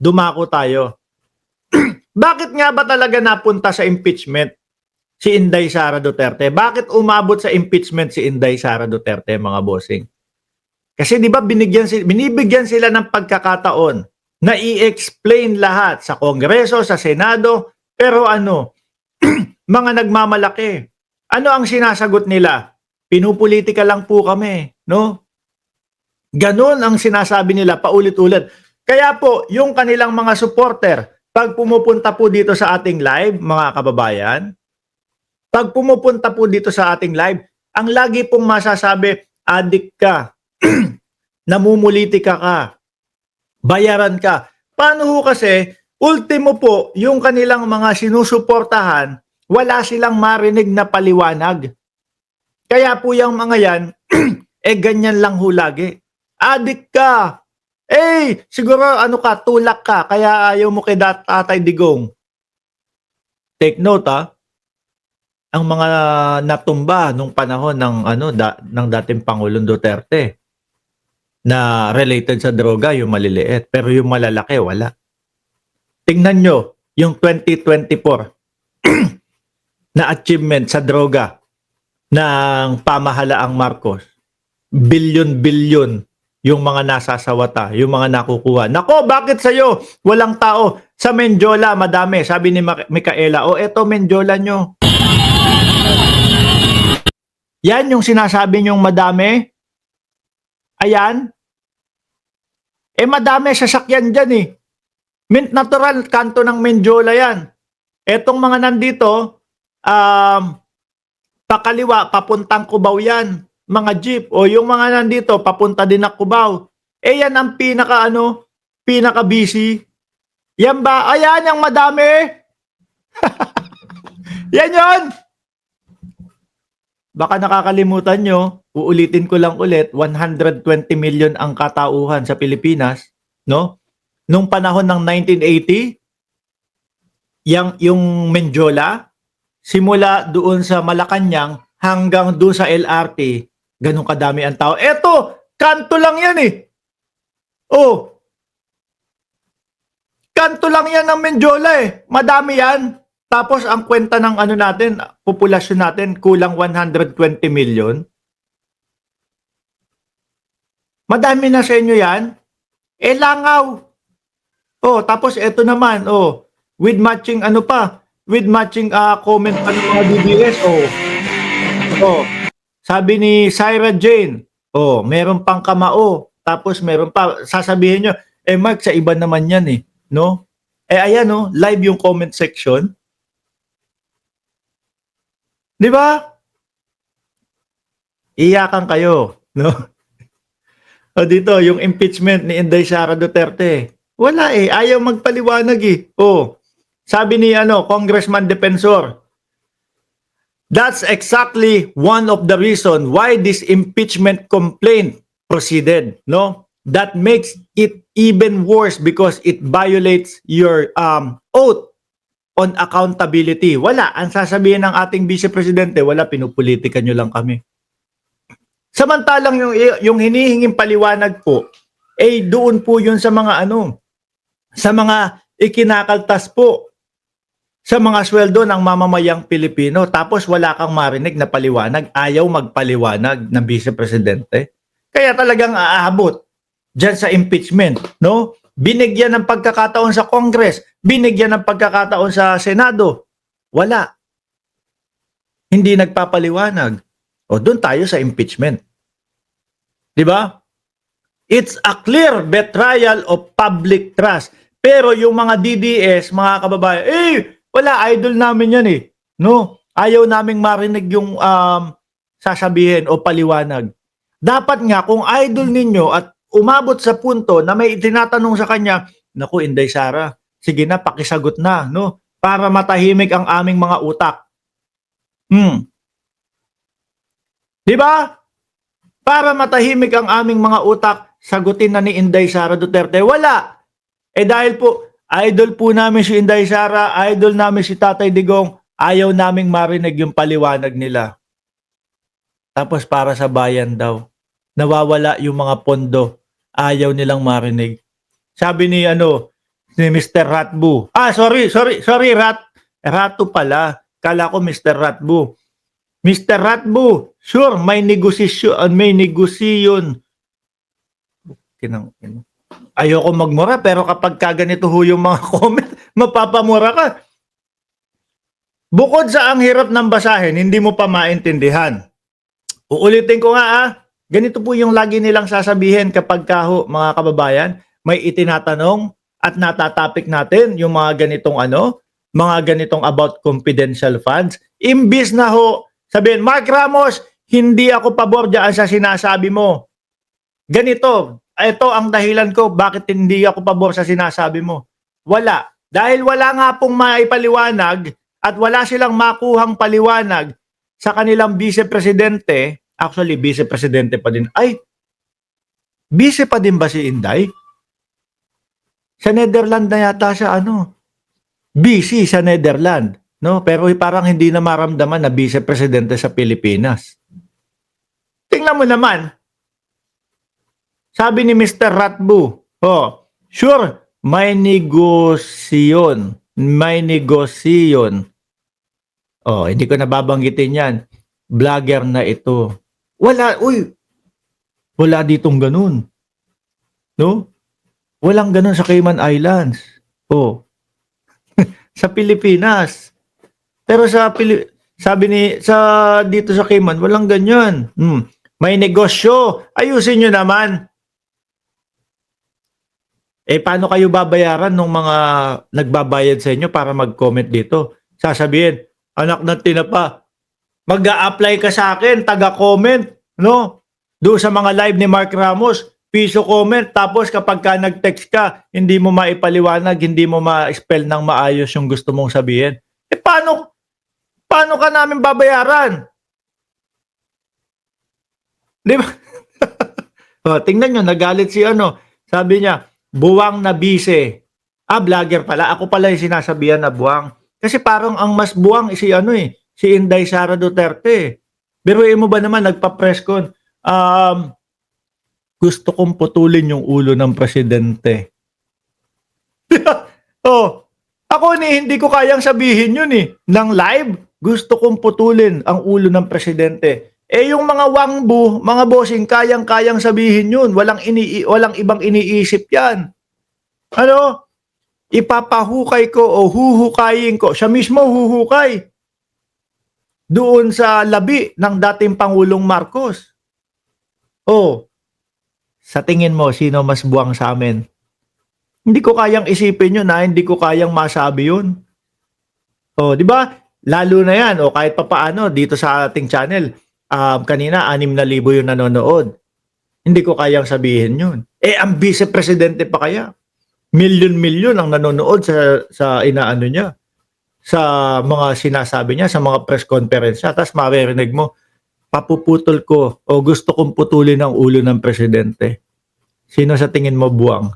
dumako tayo. Bakit nga ba talaga napunta sa impeachment si Inday Sara Duterte? Bakit umabot sa impeachment si Inday Sara Duterte, mga bossing? Kasi di ba binibigyan sila ng pagkakataon na i-explain lahat sa Kongreso, sa Senado, pero mga nagmamalaki. Ano ang sinasagot nila? Pinupolitika lang po kami, no? Ganon ang sinasabi nila paulit-ulit. Kaya po, yung kanilang mga supporter, pag pumupunta po dito sa ating live, mga kababayan, pag pumupunta po dito sa ating live, ang lagi pong masasabi, adik ka, namumulitika ka, bayaran ka. Paano ho kasi, ultimo po, yung kanilang mga sinusuportahan, wala silang marinig na paliwanag. Kaya po yung mga yan, ganyan lang ho lagi. Adik ka. Siguro tulak ka, kaya ayaw mo kay Tatay Digong. Take note ang mga natumba nung panahon ng ng dating Pangulong Duterte na related sa droga, yung maliliit, pero yung malalaki wala. Tingnan nyo yung 2024 na achievement sa droga ng pamahalaang Marcos. Bilyon-bilyon yung mga nasasawata, yung mga nakukuha. Nako, bakit sa'yo walang tao? Sa Menjola, madami. Sabi ni Micaela, eto Menjola nyo. Yan yung sinasabi nyong madami. Ayan. Madami sasakyan dyan Mint natural, kanto ng Menjola yan. Etong mga nandito, pakaliwa, papuntang Cubao yan. Mga jeep. O yung mga nandito, papunta din na Cubao. Yan ang pinaka-busy. Yan ba? Ayan yung madami. Yan yun. Baka nakakalimutan nyo, uulitin ko lang ulit, 120 million ang katauhan sa Pilipinas, no? Nung panahon ng 1980, yung Menjola, simula doon sa Malacanang hanggang doon sa LRT, ganun kadami ang tao. Eto, kanto lang yan kanto lang yan ng Menjola Madami yan. Tapos ang kwenta ng natin, populasyon natin, kulang 120 million. Madami na sa inyo yan. Langaw. Tapos eto naman, with matching with matching comment pa ng mga DBS, sabi ni Syra Jane, meron pang kamao, tapos meron pa, sasabihin nyo, Mark, sa iba naman yan no? Ayan live yung comment section. Di ba? Iyakan kayo, no? Dito, yung impeachment ni Inday Sara Duterte. Wala ayaw magpaliwanag sabi ni Congressman Defensor, that's exactly one of the reason why this impeachment complaint proceeded, no? That makes it even worse because it violates your oath on accountability. Wala. Ang sasabihin ng ating Vice Presidente, wala, pinupolitika nyo lang kami. Samantalang yung hinihinging paliwanag po, doon po yun sa mga sa mga ikinakaltas po sa mga sweldo ng mamamayang Pilipino. Tapos wala kang marinig na paliwanag, ayaw magpaliwanag ng Vice Presidente. Kaya talagang aabot dyan sa impeachment, no? Binigyan ng pagkakataon sa Congress, binigyan ng pagkakataon sa Senado. Wala. Hindi nagpapaliwanag. Doon tayo sa impeachment. Di ba? It's a clear betrayal of public trust. Pero yung mga DDS, mga kababayan, wala, idol namin yan No? Ayaw naming marinig yung sasabihin o paliwanag. Dapat nga, kung idol ninyo at umabot sa punto na may tinatanong sa kanya, naku, Inday Sara, sige na, pakisagot na, no? Para matahimik ang aming mga utak. Di ba? Para matahimik ang aming mga utak, sagutin na ni Inday Sara Duterte. Wala. Dahil po, idol po namin si Inday Sara, idol namin si Tatay Digong, ayaw naming marinig yung paliwanag nila. Tapos para sa bayan daw, nawawala yung mga pondo. Ayaw nilang marinig. Sabi ni Si Mr. Ratbu. Sorry, Rato pala. Kala ko Mr. Ratbu. Mr. Ratbu, sure, may negosasyon. Ayoko magmura, pero kapag kaganito ho yung mga comment, mapapamura ka. Bukod sa ang hirap ng basahin, hindi mo pa maintindihan. Uulitin ko nga ganito po yung lagi nilang sasabihin kapag mga kababayan, may itinatanong at natatapik natin yung mga ganitong mga ganitong about confidential funds. Imbis na ho, sabihin, Mark Ramos, hindi ako pabor dyan sa sinasabi mo. Ganito, ito ang dahilan ko bakit hindi ako pabor sa sinasabi mo. Wala. Dahil wala nga pong maipaliwanag at wala silang makuhang paliwanag sa kanilang vice-presidente. Actually, vice-presidente pa din. Vice pa din ba si Inday? Sa Netherlands na yata siya vice sa Netherlands. No? Pero parang hindi na maramdaman na vice-presidente sa Pilipinas. Tingnan mo naman. Sabi ni Mr. Ratbu, sure, may negosyon. Hindi ko nababanggitin yan. Vlogger na ito. Wala ditong ganun. No? Walang ganun sa Cayman Islands. Sa Pilipinas. Pero dito sa Cayman, walang ganyan. May negosyo. Ayusin nyo naman. Paano kayo babayaran ng mga nagbabayad sa inyo para mag-comment dito? Sasabihin, anak ng tinapa, mag-a-apply ka sa akin, taga-comment, no? Doon sa mga live ni Mark Ramos, piso comment, tapos kapag ka nag-text ka, hindi mo maipaliwanag, hindi mo ma-spell ng maayos yung gusto mong sabihin. Paano ka namin babayaran? Di ba? Tingnan nyo, nagalit si sabi niya, buwang na bise. Vlogger pala. Ako pala yung sinasabihan na buwang. Kasi parang ang mas buwang si Inday Sara Duterte. Biruin mo ba naman, nagpa-press con, gusto kong putulin yung ulo ng presidente. Ako hindi ko kayang sabihin yun ng live, gusto kong putulin ang ulo ng presidente. Yung mga wangbu, mga bossing, kayang-kayang sabihin yun. Walang ibang iniisip yan. Ipapahukay ko o huhukayin ko. Siya mismo huhukay. Doon sa labi ng dating Pangulong Marcos. Sa tingin mo, sino mas buwang sa amin? Hindi ko kayang isipin yun hindi ko kayang masabi yun. Di ba? Lalo na yan, kahit papaano dito sa ating channel, kanina 6,000 yung nanonood. Hindi ko kayang sabihin yun. Ang vice-presidente pa kaya? Milyon-milyon ang nanonood sa inaano niya. Sa mga sinasabi niya, sa mga press conference niya. Tapos maririnig mo, papuputol ko o gusto kong putulin ang ulo ng presidente. Sino sa tingin mo buwang?